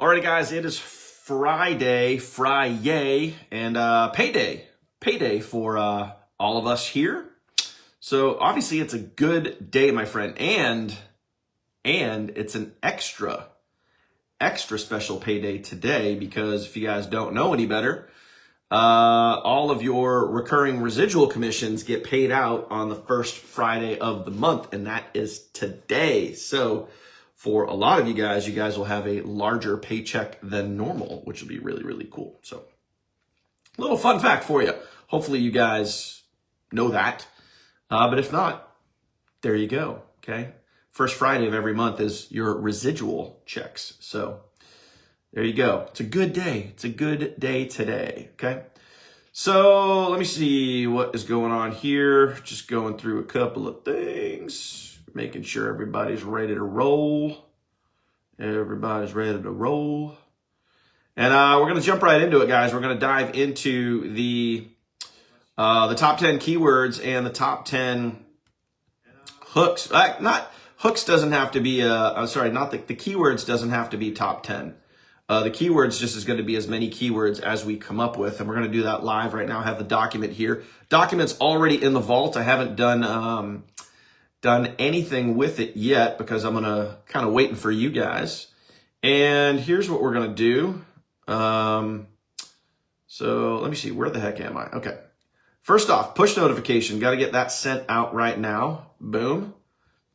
Alrighty, guys, it is Friday, and payday for all of us here. So obviously it's a good day, my friend, and it's an extra special payday today because if you guys don't know any better, all of your recurring residual commissions get paid out on the first Friday of the month, and that is today. So for a lot of you guys will have a larger paycheck than normal, which will be really, really cool. So a little fun fact for you. Hopefully you guys know that. But if not, there you go, okay? First Friday of every month is your residual checks. So there you go. It's a good day. It's a good day today, okay? So let me see what is going on here. Just going through a couple of things. Making sure everybody's ready to roll. Everybody's ready to roll. And we're going to jump right into it, guys. We're going to dive into the top 10 keywords and the top 10 hooks. Not hooks doesn't have to be, I'm sorry, not the keywords doesn't have to be top 10. The keywords just is going to be as many keywords as we come up with. And we're going to do that live right now. I have the document here. Document's already in the vault. I haven't done anything with it yet because I'm gonna kind of waiting for you guys. And here's what we're gonna do. So let me see, where the heck am I? Okay. First off, push notification. Got to get that sent out right now. Boom.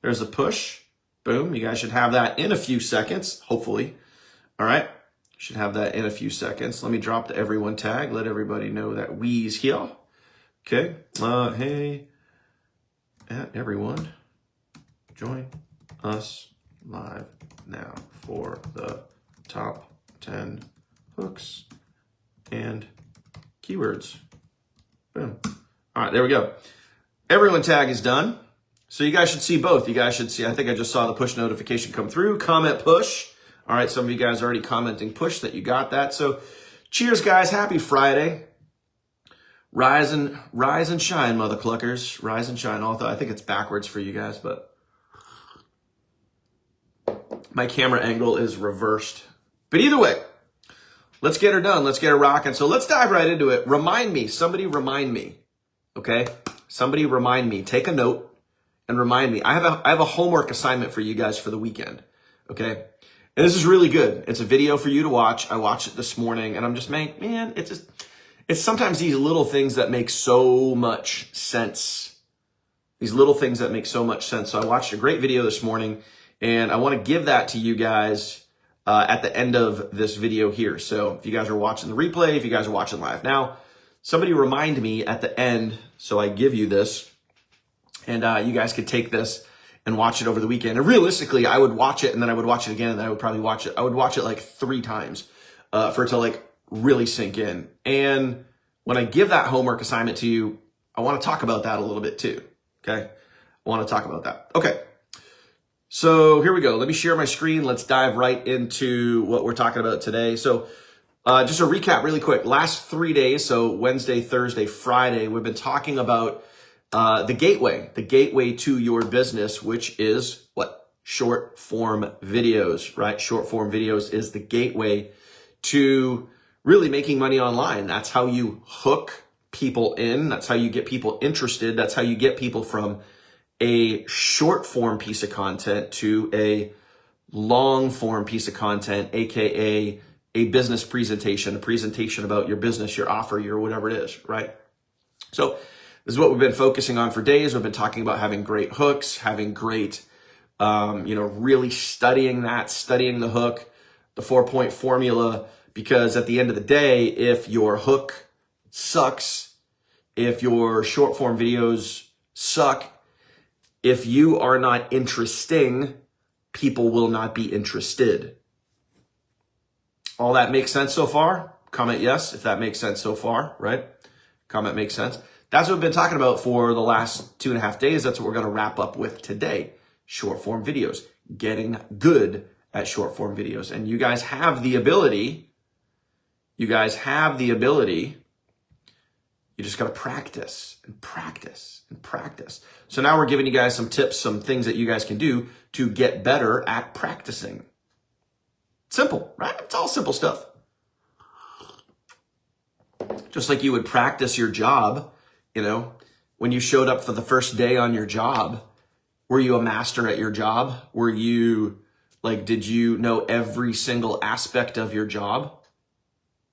There's a push. Boom. You guys should have that in a few seconds, hopefully. All right. Should have that in a few seconds. Let me drop the everyone tag. Let everybody know that we's here. Okay. Hey. Everyone, join us live now for the top 10 hooks and keywords. Boom. All right, there we go. Everyone tag is done. So you guys should see both. You guys should see, I think I just saw the push notification come through. Comment push. All right, some of you guys are already commenting push that you got that. So cheers, guys. Happy Friday. Rise and shine, mother cluckers. Rise and shine. Although I think it's backwards for you guys, but my camera angle is reversed. But either way, let's get her done. Let's get her rocking. So let's dive right into it. Remind me. Somebody remind me. Okay? Somebody remind me. Take a note and remind me. I have a homework assignment for you guys for the weekend. Okay? And this is really good. It's a video for you to watch. I watched it this morning and I'm just, man, it's sometimes these little things that make so much sense. These little things that make so much sense. So I watched a great video this morning, and I want to give that to you guys at the end of this video here. So if you guys are watching the replay, if you guys are watching live now, somebody remind me at the end so I give you this, and you guys could take this and watch it over the weekend. And realistically, I would watch it, and then I would watch it again, and then I would probably watch it. I would watch it like 3 times for it to really sink in. And when I give that homework assignment to you, I want to talk about that a little bit too. Okay. I want to talk about that. Okay. So here we go. Let me share my screen. Let's dive right into what we're talking about today. So just a recap really quick. Last 3 days, so Wednesday, Thursday, Friday, we've been talking about the gateway to your business, which is what? Short form videos, right? Short form videos is the gateway to really making money online. That's how you hook people in. That's how you get people interested. That's how you get people from a short form piece of content to a long form piece of content, AKA a business presentation, a presentation about your business, your offer, your whatever it is, right? So this is what we've been focusing on for days. We've been talking about having great hooks, having great, really studying the hook, the 4-point formula. Because at the end of the day, if your hook sucks, if your short form videos suck, if you are not interesting, people will not be interested. All that makes sense so far? Comment yes if that makes sense so far, right? Comment makes sense. That's what we've been talking about for the last 2.5 days. That's what we're going to wrap up with today. Short form videos. Getting good at short form videos. And you guys have the ability. You just got to practice and practice and practice. So now we're giving you guys some tips, some things that you guys can do to get better at practicing. Simple, right? It's all simple stuff. Just like you would practice your job, you know, when you showed up for the first day on your job, were you a master at your job? Were you did you know every single aspect of your job?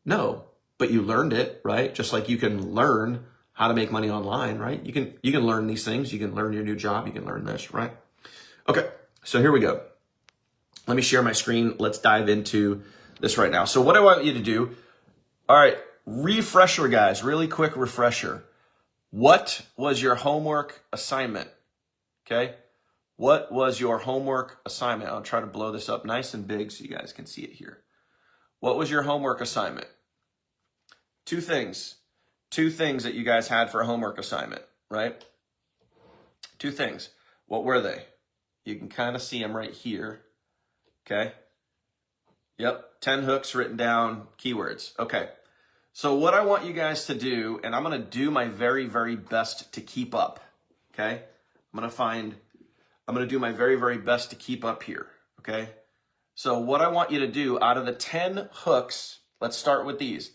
No, but you learned it, right? Just like you can learn how to make money online, right? You can learn these things. You can learn your new job. You can learn this, right? Okay, so here we go. Let me share my screen. Let's dive into this right now. So what I want you to do, all right, refresher, guys, really quick refresher. What was your homework assignment? Okay, what was your homework assignment? I'll try to blow this up nice and big so you guys can see it here. What was your homework assignment? Two things that you guys had for a homework assignment, right? Two things. What were they? You can kind of see them right here. Okay. Yep. 10 hooks written down, keywords. Okay. So what I want you guys to do, and I'm going to do my very, very best to keep up. Okay. I'm going to do my very, very best to keep up here. Okay. So what I want you to do out of the 10 hooks, let's start with these.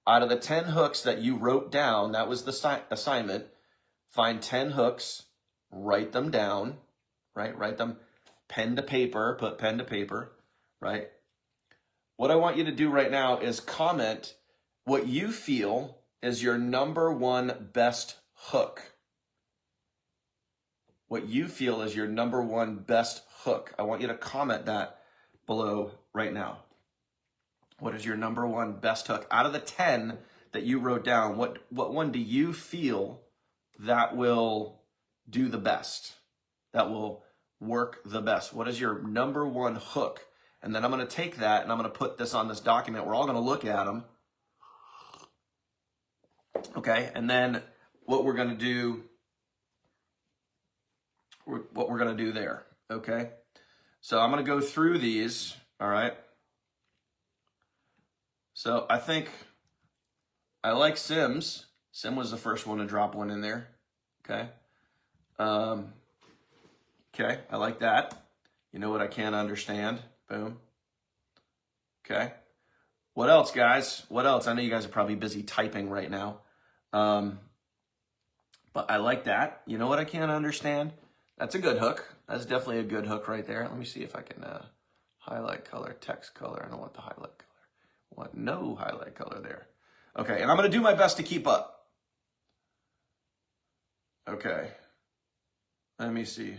Out of the 10 hooks that you wrote down, that was the assignment, find 10 hooks, write them down, right? Write them pen to paper, put pen to paper, right? What I want you to do right now is comment what you feel is your number one best hook. What you feel is your number one best hook. I want you to comment that below right now. What is your number one best hook? Out of the 10 that you wrote down, what one do you feel that will do the best? That will work the best? What is your number one hook? And then I'm going to take that and I'm going to put this on this document. We're all going to look at them. Okay, and then what we're going to do there, okay? So I'm going to go through these, all right? So I think I like Sims. Sim was the first one to drop one in there, okay? Okay, I like that. You know what I can't understand? Boom. Okay. What else, guys? What else? I know you guys are probably busy typing right now. But I like that. You know what I can't understand? That's a good hook. That's definitely a good hook right there. Let me see if I can highlight color, text color. I don't want the highlight color. I want no highlight color there. Okay, and I'm going to do my best to keep up. Okay. Let me see.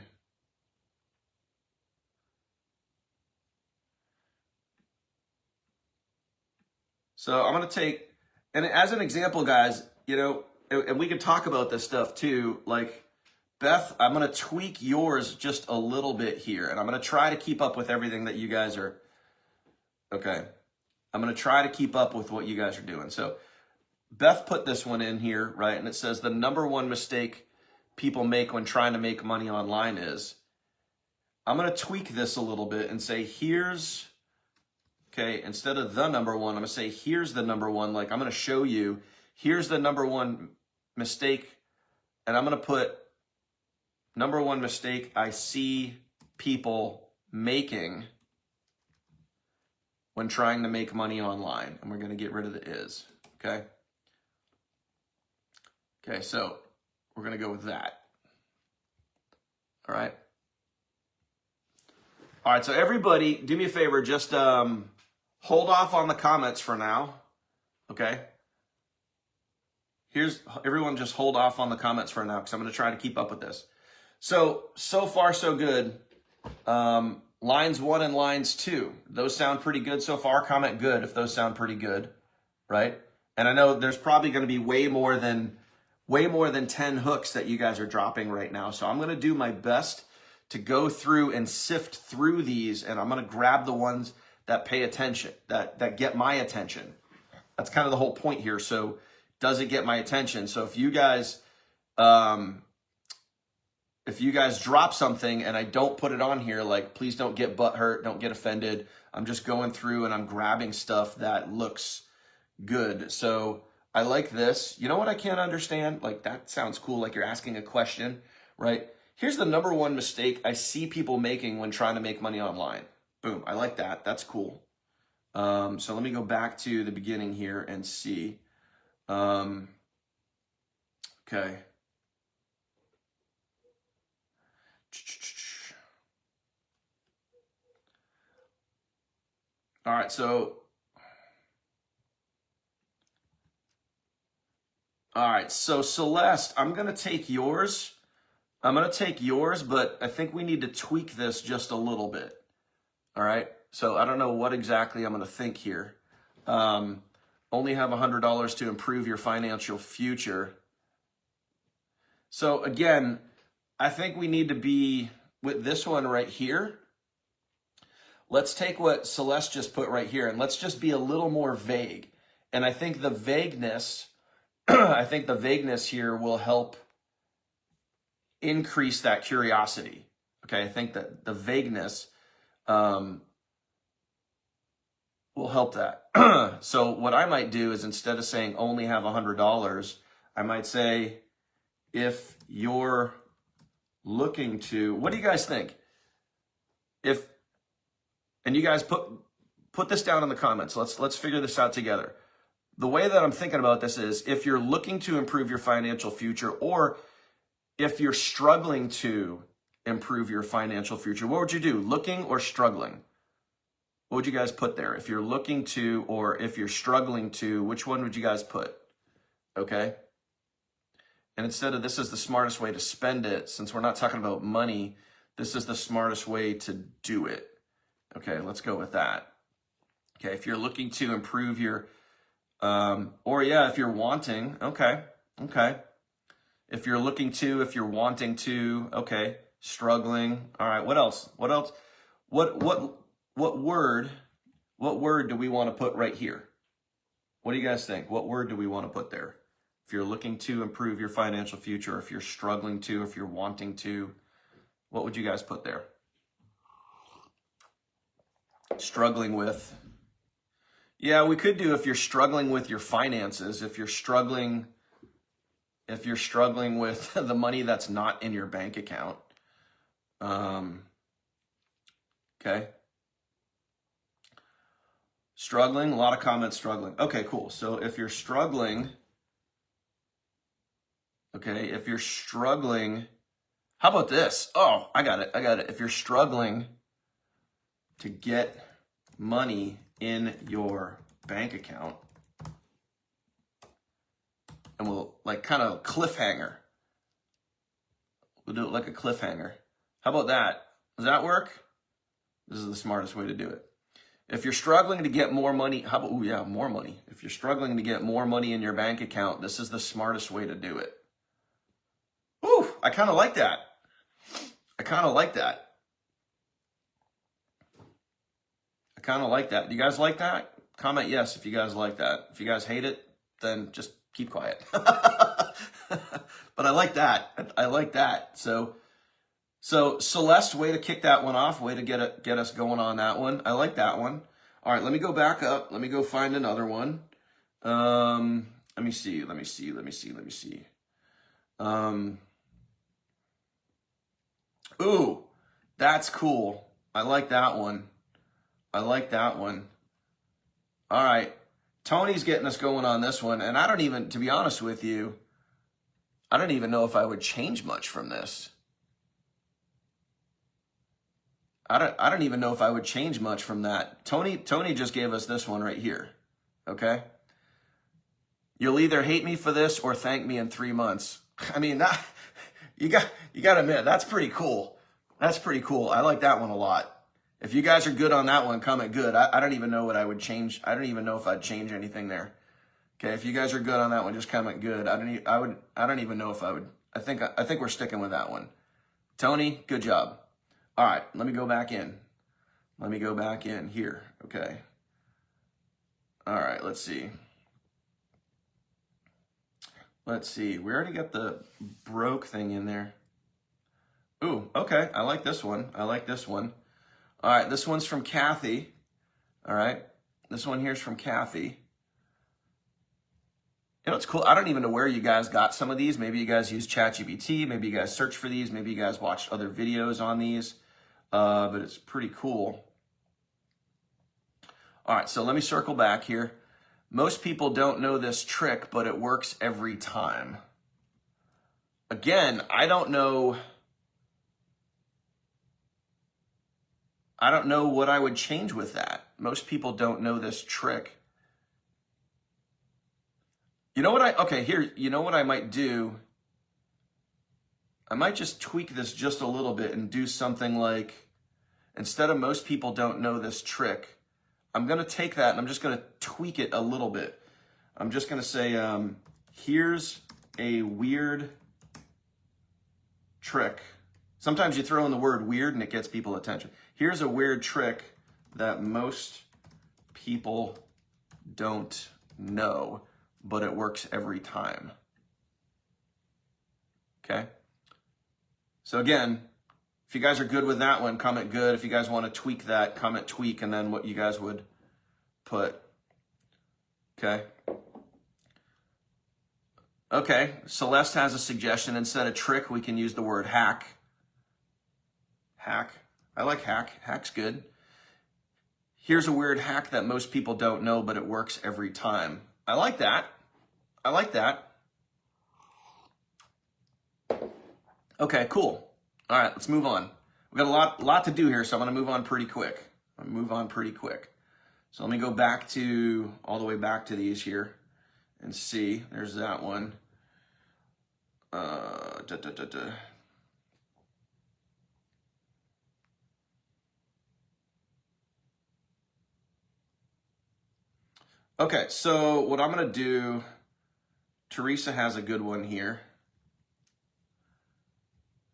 So I'm going to take, and as an example, guys, you know, and we can talk about this stuff too. Like, Beth, I'm going to tweak yours just a little bit here, and I'm going to try to keep up with everything that you guys are, okay. I'm going to try to keep up with what you guys are doing. So Beth put this one in here, right? And it says the number one mistake people make when trying to make money online is, I'm going to tweak this a little bit and say, here's, okay, instead of the number one, I'm going to say, here's the number one. Like, I'm going to show you, here's the number one mistake. And I'm going to put number one mistake I see people making when trying to make money online. And we're going to get rid of the is, okay? Okay, so we're going to go with that. All right. All right, so everybody, do me a favor, just hold off on the comments for now, okay? Everyone just hold off on the comments for now because I'm going to try to keep up with this. So far, so good. Lines 1 and lines 2, those sound pretty good so far. Comment good if those sound pretty good, right? And I know there's probably going to be way more than 10 hooks that you guys are dropping right now. So I'm going to do my best to go through and sift through these, and I'm going to grab the ones that pay attention, that get my attention. That's kind of the whole point here. So does it get my attention? So if you guys drop something and I don't put it on here, like, please don't get butthurt, don't get offended. I'm just going through and I'm grabbing stuff that looks good. So I like this. You know what I can't understand? Like, that sounds cool. Like you're asking a question, right? Here's the number one mistake I see people making when trying to make money online. Boom. I like that. That's cool. So let me go back to the beginning here and see. Okay. All right, so Celeste, I'm going to take yours. But I think we need to tweak this just a little bit. All right. So I don't know what exactly I'm going to think here. Only have $100 to improve your financial future. So again, I think we need to be with this one right here. Let's take what Celeste just put right here and let's just be a little more vague. And I think the vagueness, here will help increase that curiosity. Okay, I think that the vagueness will help that. So what I might do is instead of saying only have $100, I might say if you're looking to, what do you guys think? And you guys put this down in the comments. Let's figure this out together. The way that I'm thinking about this is if you're looking to improve your financial future, or if you're struggling to improve your financial future, what would you do? Looking or struggling? What would you guys put there? If you're looking to, or if you're struggling to, which one would you guys put? Okay. And instead of this is the smartest way to spend it, since we're not talking about money, this is the smartest way to do it. Okay, let's go with that. Okay, if you're looking to improve your, if you're wanting, okay. If you're looking to, if you're wanting to, okay, struggling. All right, what else? What word do we want to put right here? What do you guys think? What word do we want to put there? If you're looking to improve your financial future, if you're struggling to, if you're wanting to, what would you guys put there? Struggling with. Yeah, we could do if you're struggling with your finances, if you're struggling with the money that's not in your bank account. Okay. Struggling, a lot of comments struggling. Okay, cool. So if you're struggling, how about this? Oh, I got it. If you're struggling to get money in your bank account, and we'll like kind of cliffhanger. We'll do it like a cliffhanger. How about that? Does that work? This is the smartest way to do it. If you're struggling to get more money, how about, more money. If you're struggling to get more money in your bank account, this is the smartest way to do it. Ooh, I kind of like that. Do you guys like that? Comment yes if you guys like that. If you guys hate it, then just keep quiet. But I like that. So Celeste, way to kick that one off. Way to get us going on that one. I like that one. All right, let me go back up. Let me go find another one. Let me see. Ooh, that's cool. I like that one. All right. Tony's getting us going on this one. And to be honest with you, I don't even know if I would change much from this. I don't even know if I would change much from that. Tony just gave us this one right here. Okay. You'll either hate me for this or thank me in 3 months. I mean, that you got to admit, that's pretty cool. I like that one a lot. If you guys are good on that one, comment good. I don't even know what I would change. I don't even know if I'd change anything there. Okay, if you guys are good on that one, just comment good. I don't even know if I would. I think we're sticking with that one. Tony, good job. All right, let me go back in. Here. Okay. All right, let's see. We already got the broke thing in there. Ooh, okay. I like this one. All right, this one's from Kathy. All right, this one here's from Kathy. You know, it's cool. I don't even know where you guys got some of these. Maybe you guys use ChatGPT. Maybe you guys search for these. Maybe you guys watched other videos on these. But it's pretty cool. All right, so let me circle back here. Most people don't know this trick, but it works every time. Again, I don't know what I would change with that. Most people don't know this trick. You know what I might do? I might just tweak this just a little bit and do something like, instead of most people don't know this trick, I'm going to take that and I'm just going to tweak it a little bit. I'm just going to say, here's a weird trick. Sometimes you throw in the word weird and it gets people attention. Here's a weird trick that most people don't know, but it works every time. Okay? So again, if you guys are good with that one, comment good. If you guys want to tweak that, comment tweak, and then what you guys would put. Okay. Okay, Celeste has a suggestion. Instead of trick, we can use the word hack. Hack. I like hack. Hack's good. Here's a weird hack that most people don't know, but it works every time. I like that. I like that. Okay, cool. All right, let's move on. We've got a lot to do here, so I'm going to move on pretty quick. So let me go back to, all the way back to these here and see. There's that one. Okay, so what I'm going to do, Teresa has a good one here.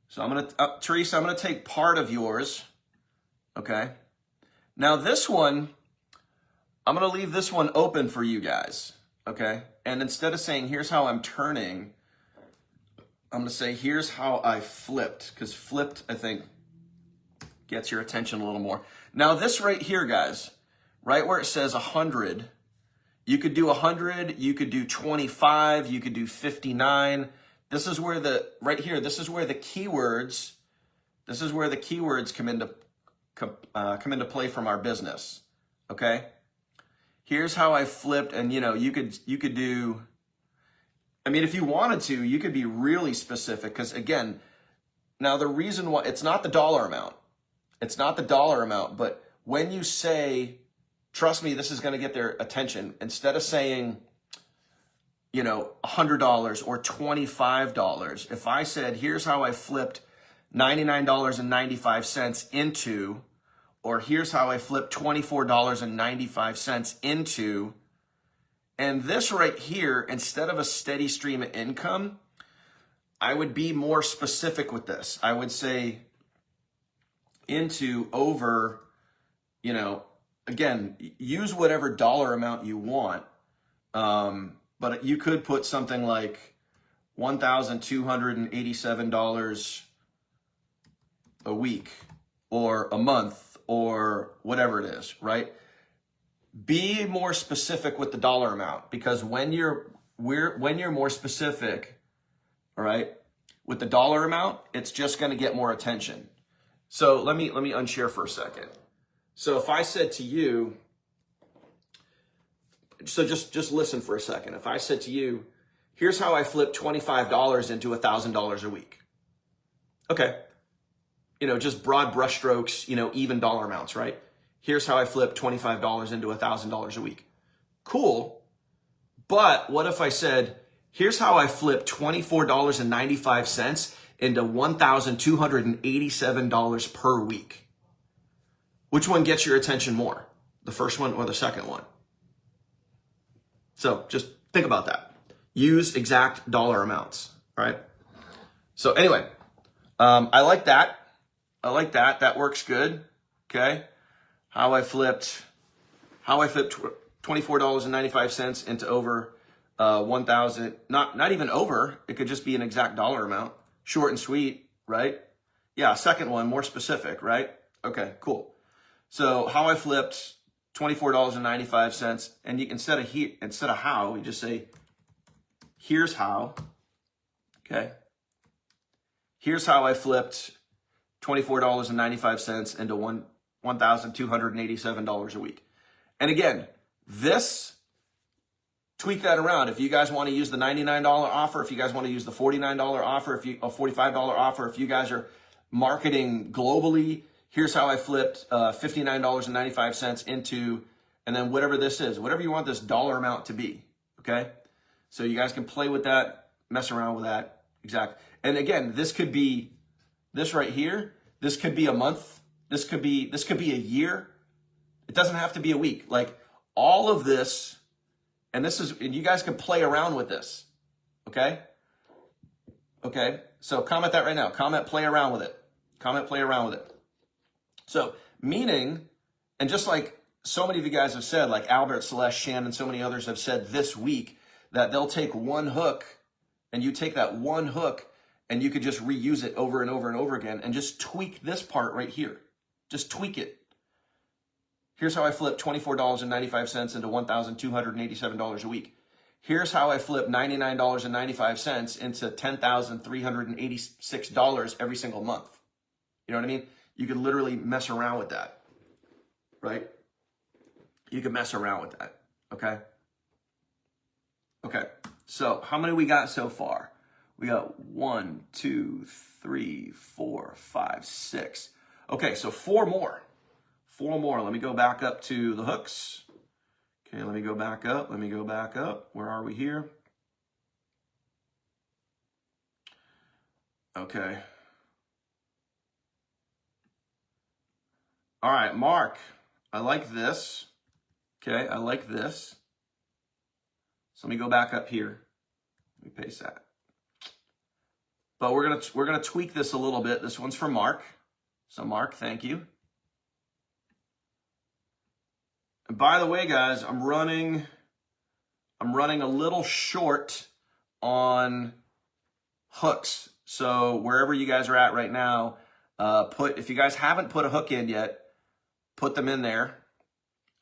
So I'm going to, Teresa, I'm going to take part of yours. Okay. Now this one, I'm going to leave this one open for you guys. Okay. And instead of saying, here's how I'm turning, I'm going to say, here's how I flipped. Because flipped, I think, gets your attention a little more. Now this right here, guys, right where it says 100, you could do 100, you could do 25, you could do 59. This is where right here, this is where the keywords come into play from our business. Okay. Here's how I flipped. And you could do, I mean, if you wanted to, you could be really specific. Because again, now the reason why, it's not the dollar amount. It's not the dollar amount, but when you say, trust me, this is going to get their attention, instead of saying, $100 or $25. If I said, here's how I flipped $99.95 into, or here's how I flipped $24.95 into, and this right here, instead of a steady stream of income, I would be more specific with this. I would say into over, again, use whatever dollar amount you want. But you could put something like $1,287 a week or a month or whatever it is, right? Be more specific with the dollar amount, because when you're more specific, all right, with the dollar amount, it's just going to get more attention. So let me unshare for a second. So if I said to you, so just listen for a second. If I said to you, here's how I flipped $25 into $1,000 a week. Okay. Just broad brushstrokes, even dollar amounts, right? Here's how I flipped $25 into $1,000 a week. Cool. But what if I said, here's how I flipped $24.95 into $1,287 per week? Which one gets your attention more? The first one or the second one? So just think about that. Use exact dollar amounts, right? So anyway, I like that. That works good. Okay. How I flipped $24.95 into over 1,000. Not even over. It could just be an exact dollar amount. Short and sweet, right? Yeah. Second one, more specific, right? Okay. Cool. So how I flipped $24.95, and you instead of how, you just say, here's how. Okay. Here's how I flipped $24.95 into $1,287 a week. And again, this, tweak that around. If you guys want to use the $99 offer, if you guys want to use the $49 offer, if you a $45 offer, if you guys are marketing globally, here's how I flipped $59.95 into, and then whatever this is, whatever you want this dollar amount to be, okay? So you guys can play with that, mess around with that, exactly. And again, this could be, this right here, this could be a month, this could be a year. It doesn't have to be a week. Like all of this, and you guys can play around with this, okay? Okay, so comment that right now. Comment, play around with it. Comment, play around with it. So meaning, and just like so many of you guys have said, like Albert, Celeste, Shannon, so many others have said this week, that they'll take one hook, and you take that one hook, and you could just reuse it over and over and over again, and just tweak this part right here. Just tweak it. Here's how I flip $24.95 into $1,287 a week. Here's how I flip $99.95 into $10,386 every single month. You know what I mean? You can literally mess around with that, right? You can mess around with that, okay? Okay, so how many we got so far? We got 1, 2, 3, 4, 5, 6. Okay, so 4 more. 4 more. Let me go back up to the hooks. Okay, let me go back up. Let me go back up. Where are we here? Okay. All right, Mark. I like this. Okay, I like this. So let me go back up here. Let me paste that. But we're gonna tweak this a little bit. This one's for Mark. So Mark, thank you. And by the way, guys, I'm running a little short on hooks. So wherever you guys are at right now, if you guys haven't put a hook in yet, put them in there.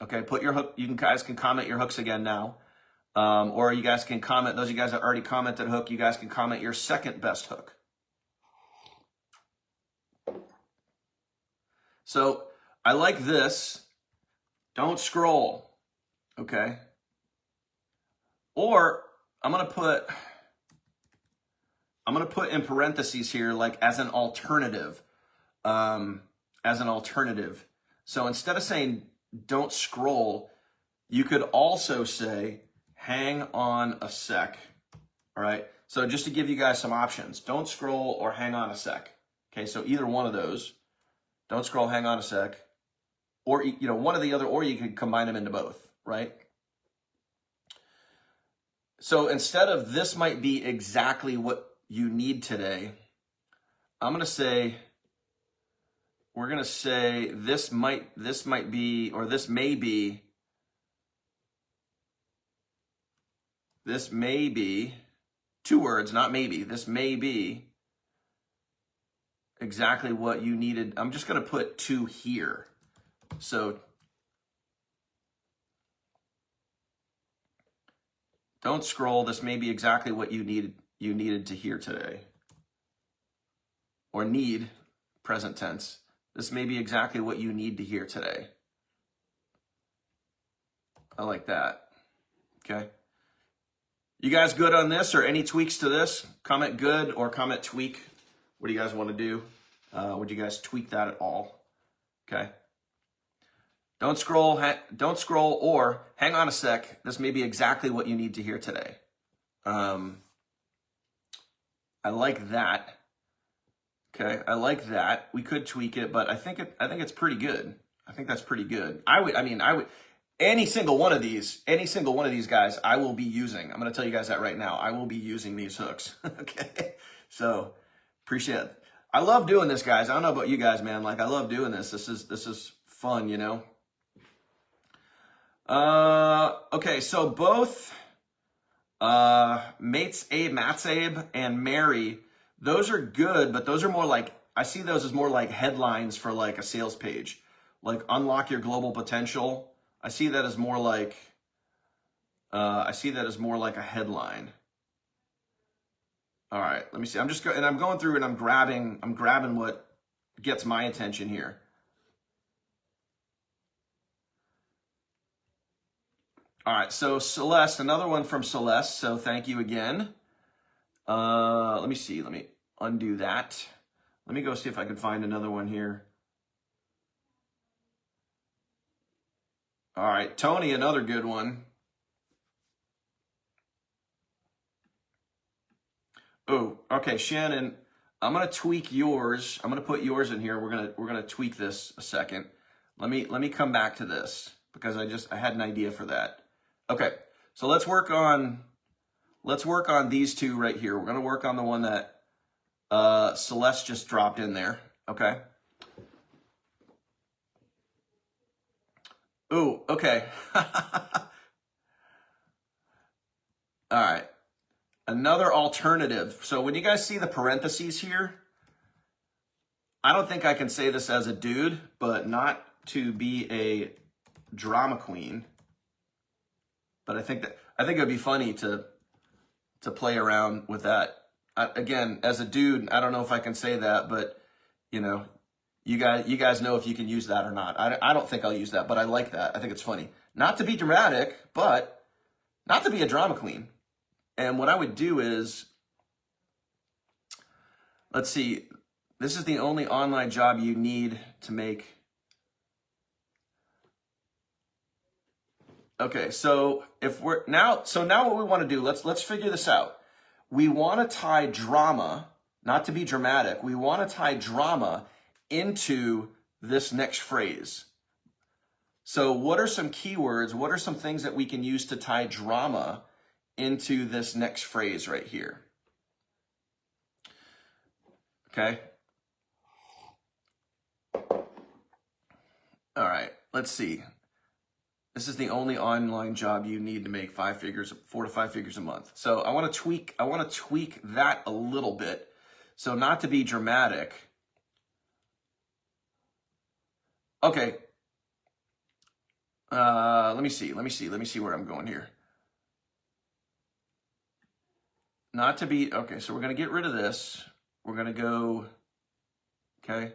Okay, put your hook. You guys can comment your hooks again now. Or you guys can comment, those of you guys that already commented hook, you guys can comment your second best hook. So I like this. Don't scroll, okay? Or I'm gonna put in parentheses here, like as an alternative, So instead of saying don't scroll, you could also say hang on a sec, all right? So just to give you guys some options, don't scroll or hang on a sec. Okay, so either one of those, don't scroll, hang on a sec, or one or the other, or you could combine them into both, right? So instead of this might be exactly what you need today, I'm gonna say, we're gonna say this might be, or this may be, two words, not maybe. This may be exactly what you needed. I'm just going to put 2 here. So don't scroll. This may be exactly what you needed to hear today. Or need, present tense. This may be exactly what you need to hear today. I like that. Okay. You guys good on this, or any tweaks to this? Comment good or comment tweak. What do you guys want to do? Would you guys tweak that at all? Okay. Don't scroll or hang on a sec. This may be exactly what you need to hear today. I like that. Okay, I like that. We could tweak it, but I think it's pretty good. I think that's pretty good. I would any single one of these guys I will be using. I'm going to tell you guys that right now. I will be using these hooks. Okay. So, appreciate it. I love doing this, guys. I don't know about you guys, man. Like, I love doing this. This is fun, you know. Okay, so both Mates Abe, Matt's Abe, and Mary, those are good, but those are more like, I see those as more like headlines for like a sales page. Like unlock your global potential. I see that as more like a headline. All right, let me see. I'm going through and I'm grabbing what gets my attention here. All right, so Celeste, another one from Celeste. So thank you again. Let me see. Let me undo that. Let me go see if I can find another one here. All right, Tony, another good one. Oh, okay, Shannon, I'm gonna tweak yours. I'm gonna put yours in here. We're gonna tweak this a second. Let me come back to this because I had an idea for that. Okay, so let's work on these two right here. We're gonna work on the one that Celeste just dropped in there. Okay. Oh, okay. All right. Another alternative. So when you guys see the parentheses here, I don't think I can say this as a dude, but not to be a drama queen. But I think it would be funny to play around with that. Again, as a dude, I don't know if I can say that, but you know, you guys know if you can use that or not. I don't think I'll use that, but I like that. I think it's funny. Not to be dramatic, but not to be a drama queen. And what I would do is, let's see, this is the only online job you need to make. Okay, so now what we want to do, let's figure this out. We want to tie drama, not to be dramatic, we want to tie drama into this next phrase. So what are some keywords? What are some things that we can use to tie drama into this next phrase right here? Okay. All right, let's see. This is the only online job you need to make 4 to 5 figures a month. So I want to tweak that a little bit. So not to be dramatic. Okay. Let me see where I'm going here. Not to be, okay, so we're going to get rid of this. We're going to go, okay.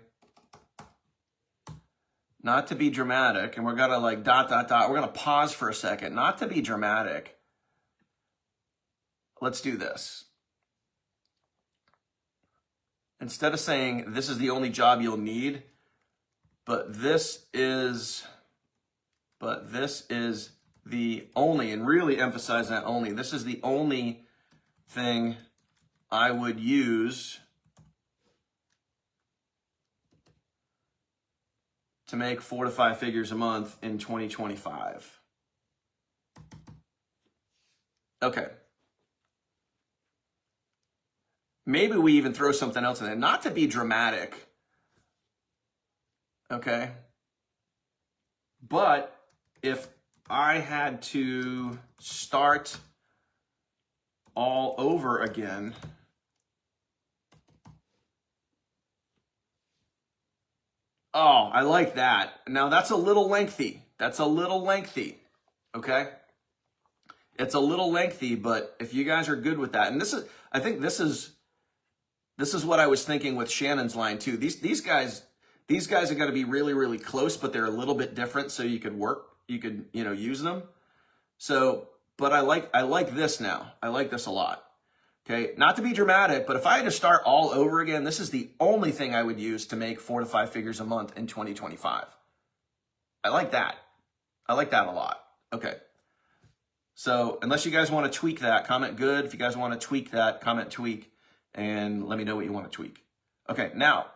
Not to be dramatic, and we're going to like ... We're going to pause for a second. Not to be dramatic. Let's do this. Instead of saying this is the only job you'll need, but this is the only, and really emphasize that only. This is the only thing I would use to make 4 to 5 figures a month in 2025. Okay. Maybe we even throw something else in there, not to be dramatic. Okay. But if I had to start all over again, oh, I like that. Now that's a little lengthy. Okay? It's a little lengthy, but if you guys are good with that, and I think this is what I was thinking with Shannon's line too. These guys are going to be really, really close, but they're a little bit different, so you could use them. So, but I like this now. I like this a lot. Okay, not to be dramatic, but if I had to start all over again, this is the only thing I would use to make 4 to 5 figures a month in 2025. I like that. I like that a lot. Okay. So unless you guys want to tweak that, comment good. If you guys want to tweak that, comment tweak, and let me know what you want to tweak. Okay, now,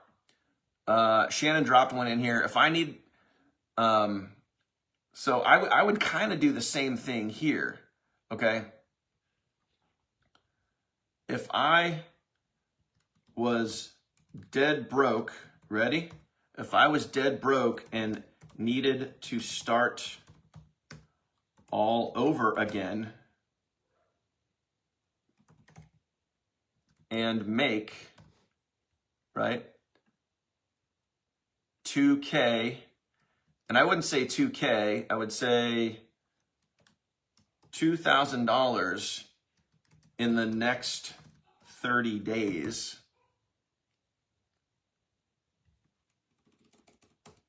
Shannon dropped one in here. If I need, so I would kind of do the same thing here, okay? If I was dead broke, ready? If I was dead broke and needed to start all over again and make, right, 2K, and I wouldn't say 2K, I would say $2,000 in the next 30 days.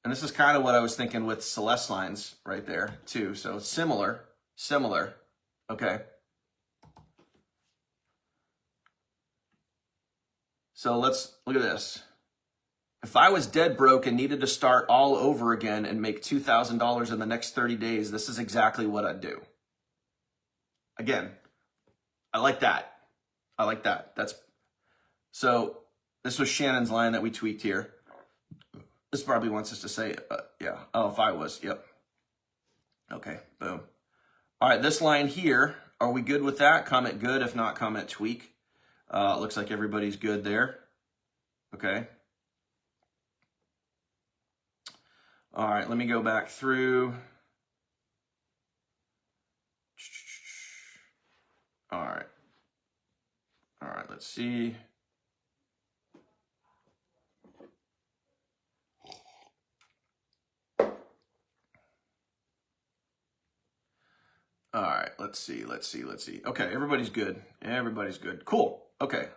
And this is kind of what I was thinking with Celeste lines right there too. So it's similar, similar, okay? So let's look at this. If I was dead broke and needed to start all over again and make $2,000 in the next 30 days, this is exactly what I'd do. Again, I like that. I like that. So this was Shannon's line that we tweaked here. This probably wants us to say, yeah. Oh, if I was, yep. Okay, boom. All right, this line here, are we good with that? Comment good. If not, comment tweak. Looks like everybody's good there. Okay. All right, let me go back through. All right. All right, let's see. All right, let's see. Okay, everybody's good. Everybody's good. Cool. Okay.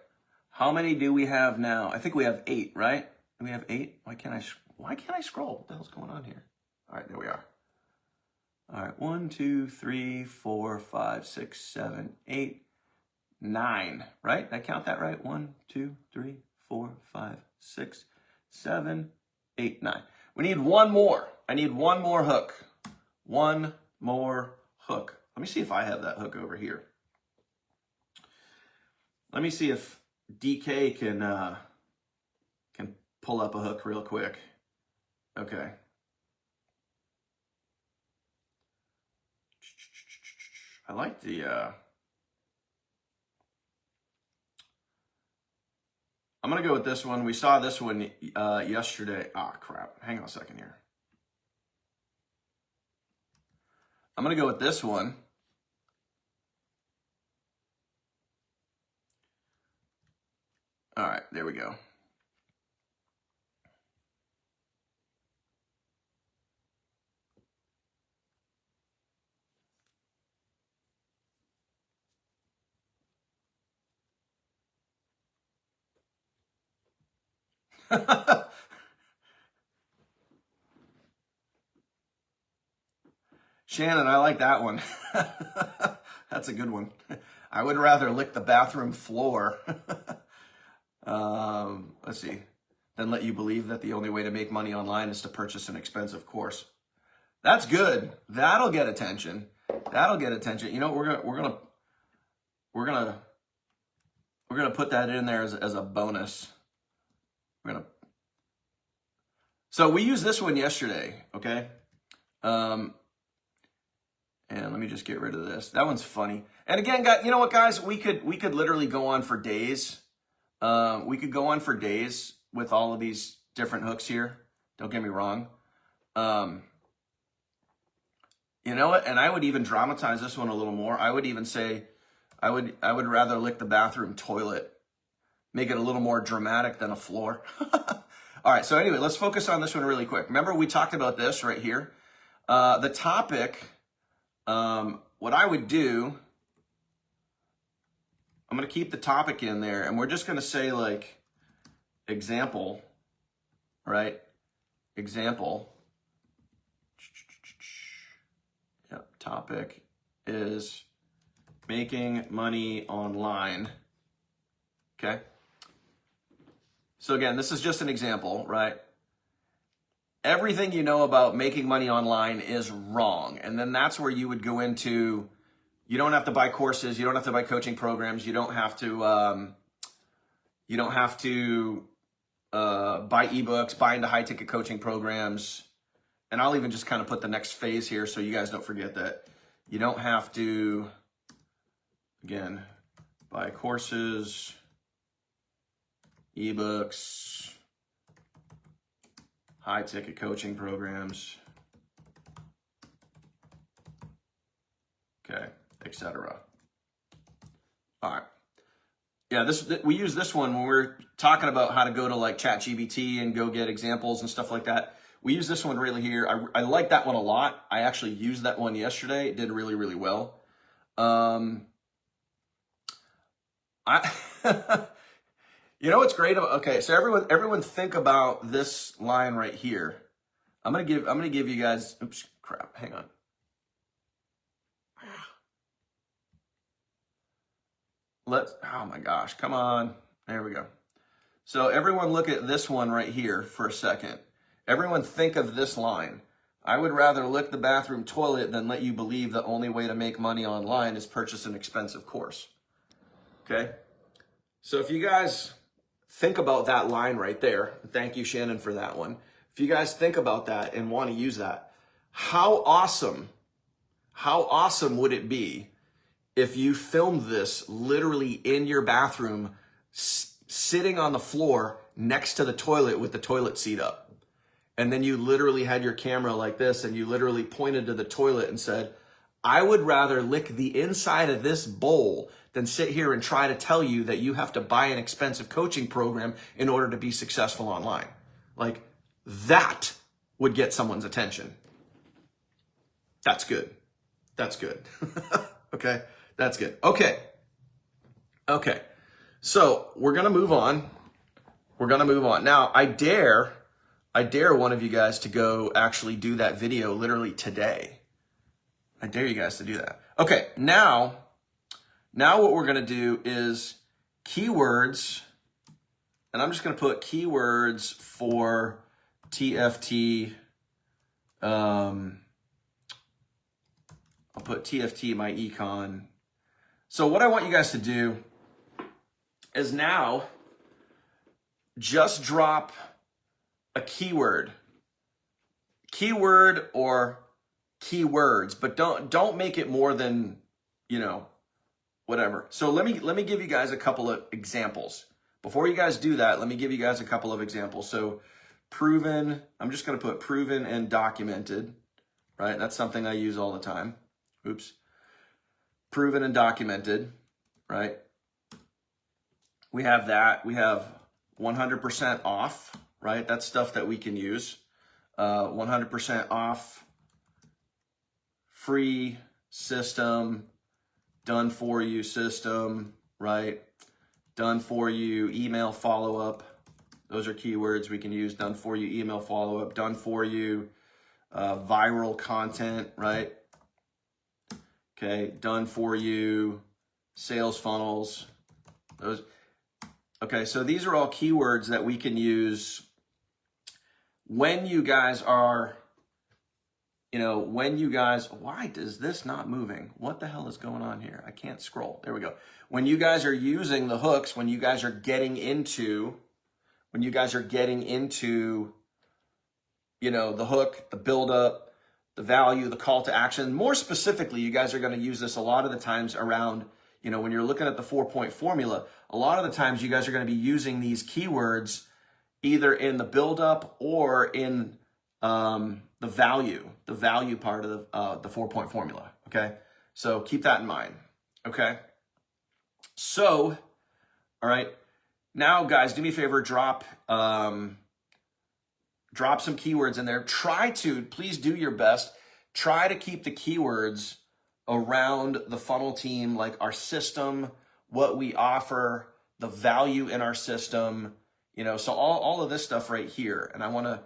How many do we have now? I think we have 8, right? Do we have 8? Why can't I scroll? What the hell's going on here? All right, there we are. All right, 1, 2, 3, 4, 5, 6, 7, 8, 9, right? Did I count that right? 1, 2, 3, 4, 5, 6, 7, 8, 9. We need one more. I need one more hook. One more hook. Let me see if I have that hook over here. Let me see if DK can pull up a hook real quick. Okay. I like the I'm gonna go with this one. We saw this one yesterday. Ah, crap. Hang on a second here. I'm gonna go with this one. All right, there we go. Shannon, I like that one. That's a good one. I would rather lick the bathroom floor. Let's see. Than let you believe that the only way to make money online is to purchase an expensive course. That's good. That'll get attention. That'll get attention. You know, we're gonna put that in there as a bonus. So we used this one yesterday, okay? And let me just get rid of this. That one's funny. And again, guys, you know what, guys? We could literally go on for days. We could go on for days with all of these different hooks here. Don't get me wrong. You know what? And I would even dramatize this one a little more. I would even say, I would rather lick the bathroom toilet. Make it a little more dramatic than a floor. All right, so anyway, let's focus on this one really quick. Remember, we talked about this right here. The topic, what I would do, I'm going to keep the topic in there, and we're just going to say, like, example, right? Example. Yep, topic is making money online. Okay? So again, this is just an example, right? Everything you know about making money online is wrong. And then that's where you would go into, you don't have to buy courses, you don't have to buy coaching programs, you don't have to buy ebooks, buy into high ticket coaching programs. And I'll even just kind of put the next phase here so you guys don't forget that you don't have to, again, buy courses, ebooks, high ticket coaching programs, okay, etc. All right. Yeah, we use this one when we're talking about how to go to like ChatGPT and go get examples and stuff like that. We use this one really here. I like that one a lot. I actually used that one yesterday. It did really, really well. You know what's great about, okay, so everyone think about this line right here. I'm gonna give you guys, oops, crap, hang on. oh my gosh, come on. There we go. So everyone look at this one right here for a second. Everyone think of this line. I would rather lick the bathroom toilet than let you believe the only way to make money online is purchase an expensive course. Okay? So if you guys think about that line right there, thank you, Shannon, for that one. If you guys think about that and want to use that, how awesome would it be if you filmed this literally in your bathroom, sitting on the floor next to the toilet with the toilet seat up? And then you literally had your camera like this and you literally pointed to the toilet and said, I would rather lick the inside of this bowl than sit here and try to tell you that you have to buy an expensive coaching program in order to be successful online. Like, that would get someone's attention. That's good. That's good. Okay, that's good. Okay. So we're going to move on. Now, I dare one of you guys to go actually do that video literally today. I dare you guys to do that. Okay, now what we're going to do is keywords, and I'm just going to put keywords for TFT. I'll put TFT, my econ. So what I want you guys to do is now just drop a keyword or keywords, but don't make it more than, whatever. So let me give you guys a couple of examples. Before you guys do that, let me give you guys a couple of examples. So proven, I'm just going to put proven and documented, right? That's something I use all the time. Oops. Proven and documented, right? We have that. We have 100% off, right? That's stuff that we can use. 100% off, free system, done for you system, right? Done for you email follow-up. Those are keywords we can use. Done for you email follow-up, done for you viral content, right? Okay, done for you sales funnels. Those. Okay, so these are all keywords that we can use when you guys are, why is this not moving? What the hell is going on here? I can't scroll. There we go. When you guys are using the hooks, when you guys are getting into, the hook, the build-up, the value, the call to action. More specifically, you guys are going to use this a lot of the times around, when you're looking at the 4-point formula, a lot of the times you guys are going to be using these keywords either in the build-up or in the value part of the 4-point formula, okay? So keep that in mind, okay? So, all right, now guys, do me a favor, drop some keywords in there. Please do your best. Try to keep the keywords around the funnel team, like our system, what we offer, the value in our system, so all of this stuff right here. And I want to,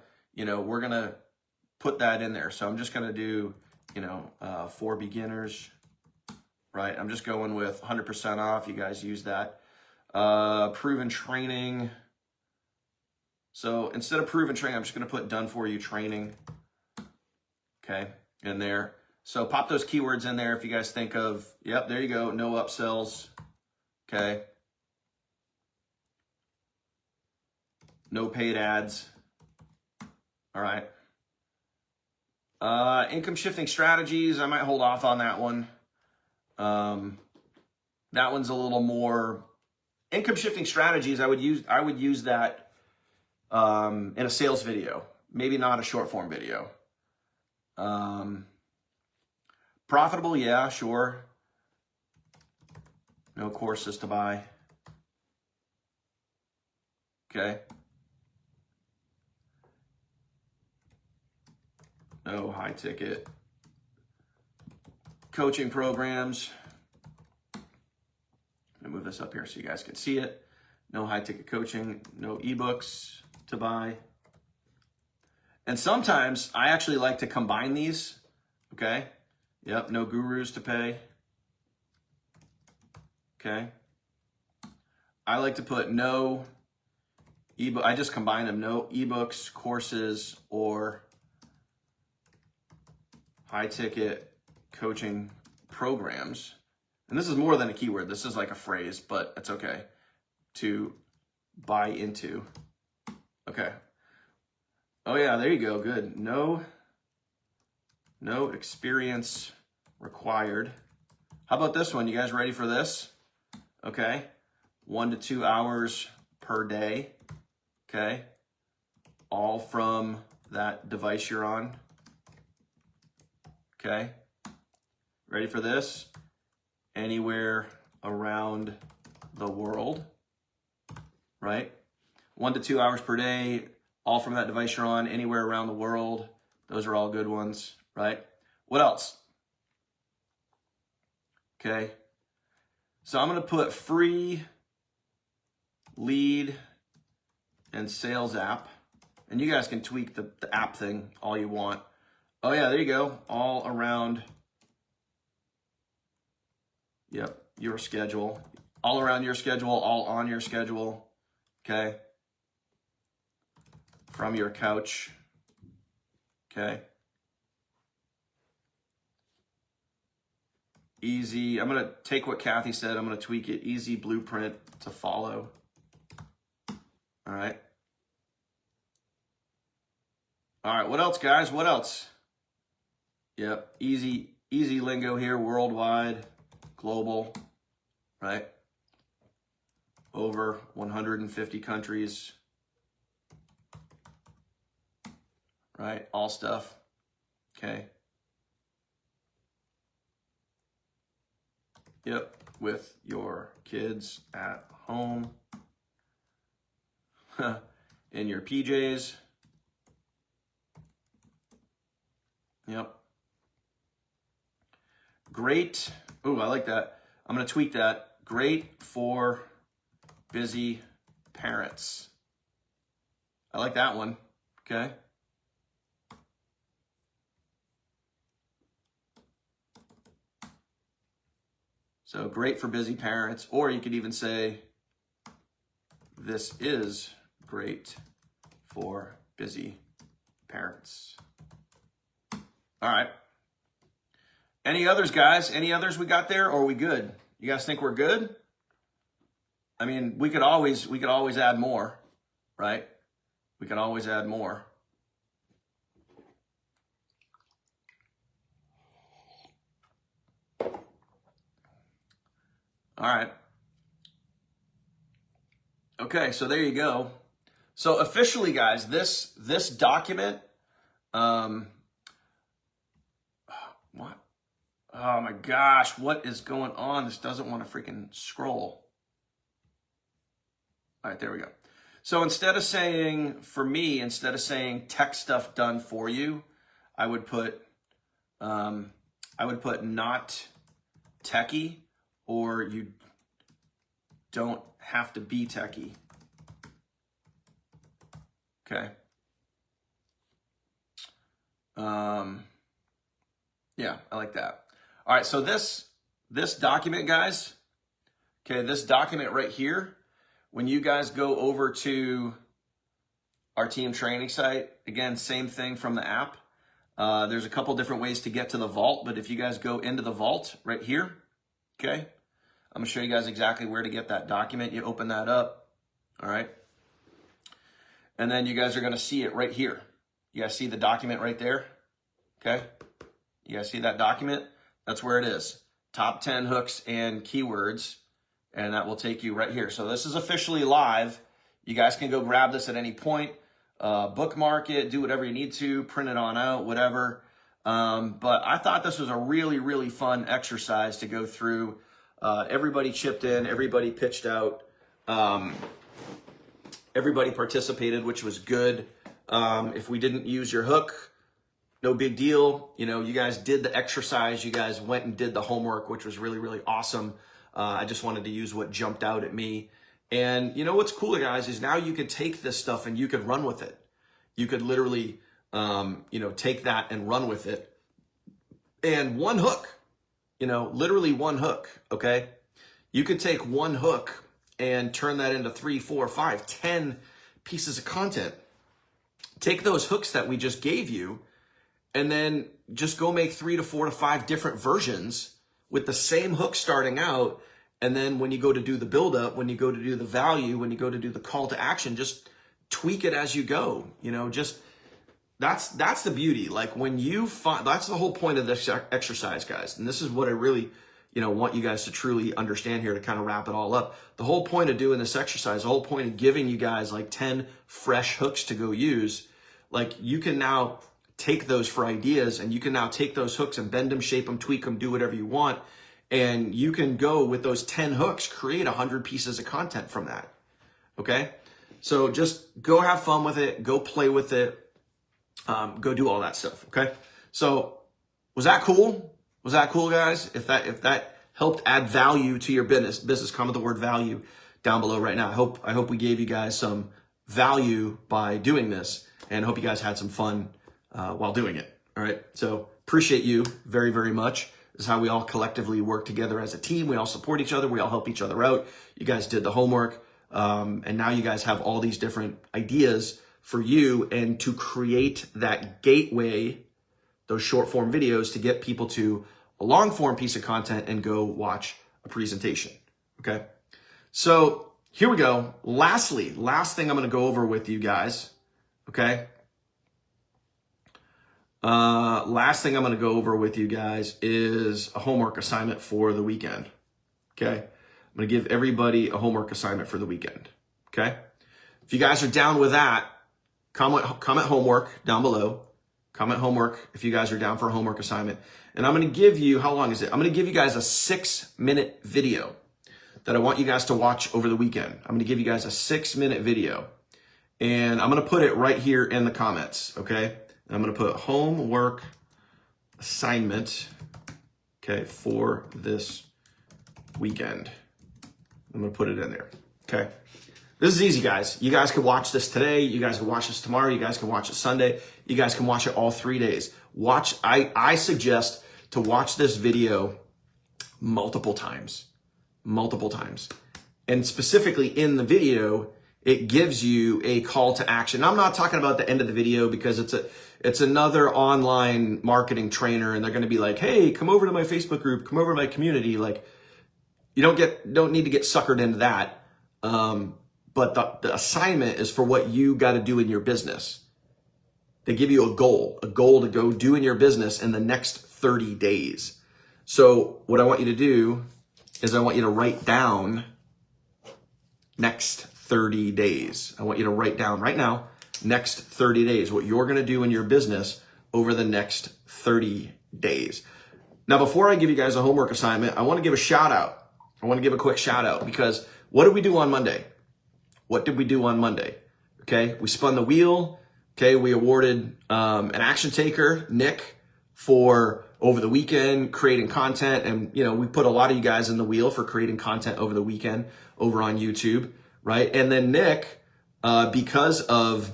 we're going to put that in there. So I'm just going to do, for beginners, right? I'm just going with 100% off. You guys use that. Proven training. So instead of proven training, I'm just going to put done for you training. Okay, in there. So pop those keywords in there if you guys think of, yep, there you go, no upsells. Okay. No paid ads. All right. Income shifting strategies. I might hold off on that one. That one's a little more income shifting strategies. I would use that in a sales video, maybe not a short form video. Profitable, yeah, sure. No courses to buy. Okay. No high ticket coaching programs. I'm gonna move this up here so you guys can see it. No high ticket coaching, no ebooks to buy. And sometimes I actually like to combine these, okay? Yep, no gurus to pay. Okay. I like to put no ebook. I just combine them. No ebooks, courses, or high ticket coaching programs. And this is more than a keyword. This is like a phrase, but it's okay to buy into. Okay. Oh yeah, there you go. Good. No experience required. How about this one? You guys ready for this? Okay. 1 to 2 hours per day. Okay. All from that device you're on. Okay. Ready for this? Anywhere around the world. Right? 1 to 2 hours per day, all from that device you're on, anywhere around the world. Those are all good ones, right? What else? Okay. So I'm going to put free lead and sales app. And you guys can tweak the app thing all you want. Oh yeah, there you go. All around, yep, your schedule. All around your schedule, all on your schedule. Okay. From your couch. Okay. Easy. I'm going to take what Kathy said. I'm going to tweak it. Easy blueprint to follow. All right. All right. What else, guys? What else? Yep. Easy lingo here. Worldwide, global, right? Over 150 countries. Right? All stuff. Okay. Yep. With your kids at home. In your PJs. Yep. Great. Ooh, I like that. I'm going to tweak that. Great for busy parents. I like that one. Okay. So great for busy parents, or you could even say, this is great for busy parents. All right. Any others, guys? Any others we got there, or are we good? You guys think we're good? I mean, we could always add more, right? We can always add more. All right. Okay, so there you go. So officially, guys, this document, what? Oh my gosh, what is going on? This doesn't want to freaking scroll. All right, there we go. So instead of saying, for me, instead of saying tech stuff done for you, I would put not techie, or you don't have to be techie. Okay. Yeah, I like that. All right, so this document, guys, okay, this document right here, when you guys go over to our team training site, again, same thing from the app. There's a couple different ways to get to the vault, but if you guys go into the vault right here, okay, I'm gonna show you guys exactly where to get that document. You open that up, all right? And then you guys are gonna see it right here. You guys see the document right there, okay? You guys see that document? That's where it is. Top 10 hooks and keywords, and that will take you right here. So this is officially live. You guys can go grab this at any point, bookmark it, do whatever you need to, print it on out, whatever. But I thought this was a really, really fun exercise to go through. Everybody chipped in, everybody pitched out, everybody participated, which was good. If we didn't use your hook, no big deal. You know, you guys did the exercise, you guys went and did the homework, which was really, really awesome. I just wanted to use what jumped out at me. And you know what's cool, guys, is now you could take this stuff and you could run with it. You could literally, take that and run with it. And one hook, literally one hook, okay? You could take one hook and turn that into 3, 4, 5, 10 pieces of content. Take those hooks that we just gave you and then just go make 3 to 4 to 5 different versions with the same hook starting out. And then when you go to do the build-up, when you go to do the value, when you go to do the call to action, just tweak it as you go. You know, just that's the beauty. Like when you find, that's the whole point of this exercise, guys. And this is what I really, you know, want you guys to truly understand here to kind of wrap it all up. The whole point of doing this exercise, the whole point of giving you guys like 10 fresh hooks to go use, like you can now take those for ideas, and you can now take those hooks and bend them, shape them, tweak them, do whatever you want. And you can go with those 10 hooks, create 100 pieces of content from that. Okay. So just go have fun with it. Go play with it. Go do all that stuff. Okay. So was that cool? Was that cool, guys? If that helped add value to your business, comment the word value down below right now. I hope we gave you guys some value by doing this, and hope you guys had some fun while doing it. All right. So appreciate you very, very much. This is how we all collectively work together as a team. We all support each other. We all help each other out. You guys did the homework. And now you guys have all these different ideas for you and to create that gateway, those short form videos to get people to a long form piece of content and go watch a presentation. Okay. So here we go. Last thing I'm going to go over with you guys. Okay. Last thing I'm going to go over with you guys is a homework assignment for the weekend. Okay. I'm going to give everybody a homework assignment for the weekend. Okay. If you guys are down with that, comment homework down below. Comment homework if you guys are down for a homework assignment. And I'm going to give you, how long is it? I'm going to give you guys a 6-minute video that I want you guys to watch over the weekend. I'm going to give you guys a 6-minute video, and I'm going to put it right here in the comments. Okay. I'm going to put homework assignment, okay, for this weekend. I'm going to put it in there, okay? This is easy, guys. You guys can watch this today. You guys can watch this tomorrow. You guys can watch it Sunday. You guys can watch it all 3 days. I suggest to watch this video multiple times. And specifically in the video, it gives you a call to action. I'm not talking about the end of the video because it's another online marketing trainer, and they're going to be like, hey, come over to my Facebook group, come over to my community. Like, you don't need to get suckered into that. But the assignment is for what you got to do in your business. They give you a goal to go do in your business in the next 30 days. So what I want you to do is I want you to write down next 30 days. I want you to write down right now, next 30 days, what you're going to do in your business over the next 30 days. Now, before I give you guys a homework assignment, I want to give a shout out. I want to give a quick shout out because what did we do on Monday? What did we do on Monday? Okay. We spun the wheel. Okay. We awarded an action taker, Nick, for over the weekend creating content. And, you know, we put a lot of you guys in the wheel for creating content over the weekend over on YouTube. Right. And then Nick, because of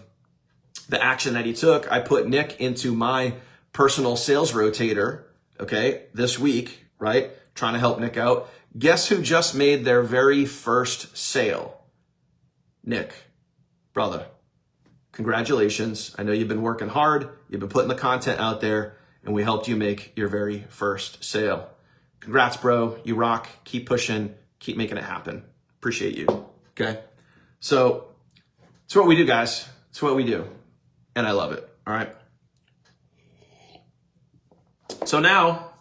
the action that he took, I put Nick into my personal sales rotator. Okay. This week, right. Trying to help Nick out. Guess who just made their very first sale? Nick, brother, congratulations. I know you've been working hard. You've been putting the content out there, and we helped you make your very first sale. Congrats, bro. You rock. Keep pushing. Keep making it happen. Appreciate you. Okay. So it's what we do, guys. It's what we do. And I love it. All right. So now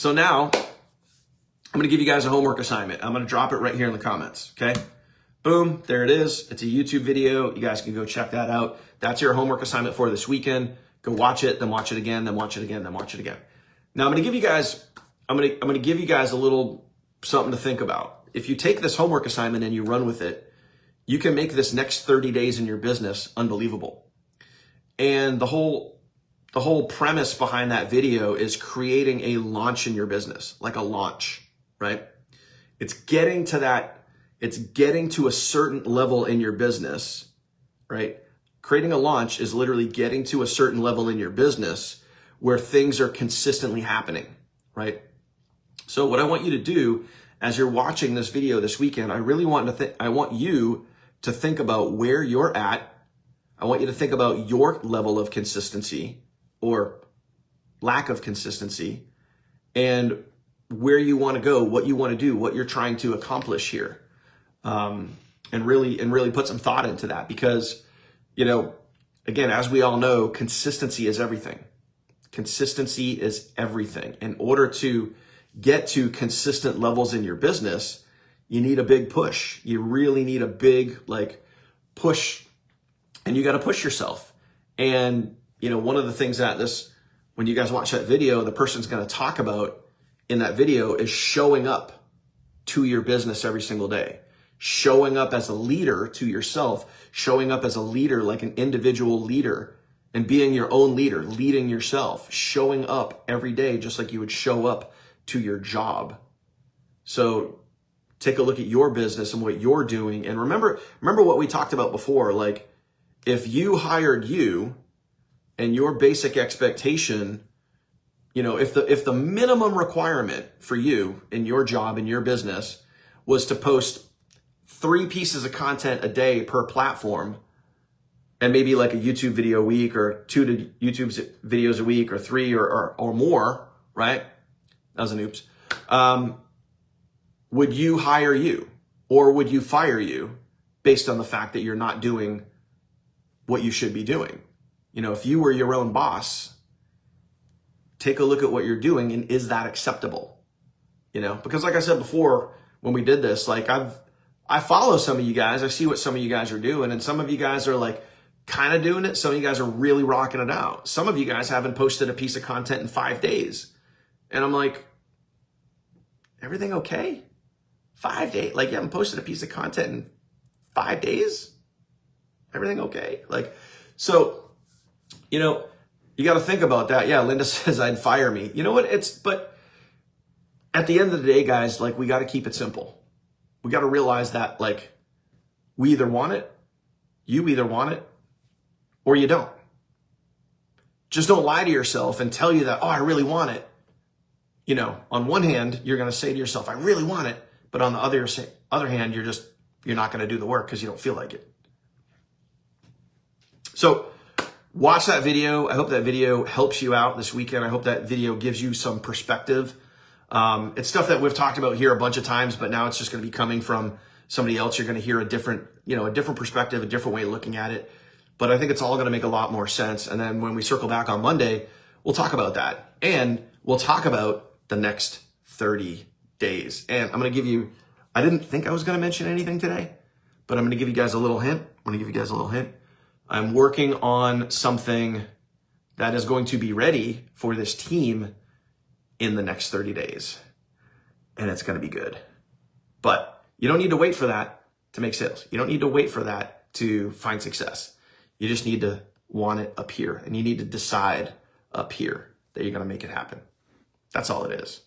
I'm going to give you guys a homework assignment. I'm going to drop it right here in the comments. Okay. Boom. There it is. It's a YouTube video. You guys can go check that out. That's your homework assignment for this weekend. Go watch it, then watch it again, then watch it again, then watch it again. Now I'm going to give you guys a little something to think about. If you take this homework assignment and you run with it, you can make this next 30 days in your business unbelievable. And the whole premise behind that video is creating a launch in your business, like a launch, right? It's getting to a certain level in your business, right? Creating a launch is literally getting to a certain level in your business where things are consistently happening, right? So what I want you to do as you're watching this video this weekend, I really want you to think about where you're at. I want you to think about your level of consistency or lack of consistency, and where you want to go, what you want to do, what you're trying to accomplish here. And really put some thought into that, because, again, as we all know, consistency is everything. Consistency is everything. In order to get to consistent levels in your business, you need a big push. You really need a big push, and you got to push yourself. And, one of the things that when you guys watch that video, the person's going to talk about in that video is showing up to your business every single day. Showing up as a leader to yourself, showing up as a leader, like an individual leader, and being your own leader, leading yourself, showing up every day just like you would show up to your job. So take a look at your business and what you're doing. And remember what we talked about before. Like, if you hired you and your basic expectation, if the minimum requirement for you in your job, in your business, was to post 3 pieces of content a day per platform, and maybe like a YouTube video a week, or 2 YouTube videos a week, or 3 or more, right? That was an oops. Would you hire you, or would you fire you based on the fact that you're not doing what you should be doing? If you were your own boss, take a look at what you're doing, and is that acceptable? Because like I said before, when we did this, I follow some of you guys. I see what some of you guys are doing, and some of you guys are kind of doing it. Some of you guys are really rocking it out. Some of you guys haven't posted a piece of content in 5 days. And I'm like, everything okay? 5 days? You haven't posted a piece of content in 5 days? Everything okay? So, you got to think about that. Yeah, Linda says I'd fire me. You know what? But at the end of the day, guys, we got to keep it simple. We got to realize that, we either want it, you either want it, or you don't. Just don't lie to yourself and tell you that, oh, I really want it. On one hand, you're going to say to yourself, I really want it. But on the other hand, you're not going to do the work because you don't feel like it. So watch that video. I hope that video helps you out this weekend. I hope that video gives you some perspective. It's stuff that we've talked about here a bunch of times, but now it's just going to be coming from somebody else. You're going to hear a different perspective, a different way of looking at it. But I think it's all going to make a lot more sense. And then when we circle back on Monday, we'll talk about that. And we'll talk about the next 30 days. And I'm going to give you, I didn't think I was going to mention anything today, but I'm going to give you guys a little hint. I'm working on something that is going to be ready for this team in the next 30 days. And it's going to be good. But you don't need to wait for that to make sales. You don't need to wait for that to find success. You just need to want it up here, and you need to decide up here that you're going to make it happen. That's all it is.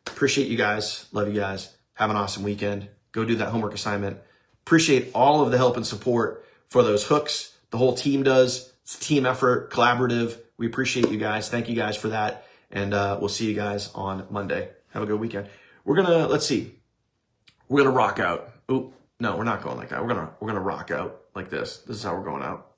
Appreciate you guys. Love you guys. Have an awesome weekend. Go do that homework assignment. Appreciate all of the help and support for those hooks. The whole team does. It's a team effort, collaborative. We appreciate you guys. Thank you guys for that. And we'll see you guys on Monday. Have a good weekend. We're going to rock out. Oh, no, we're not going like that. We're going to rock out like this. This is how we're going out.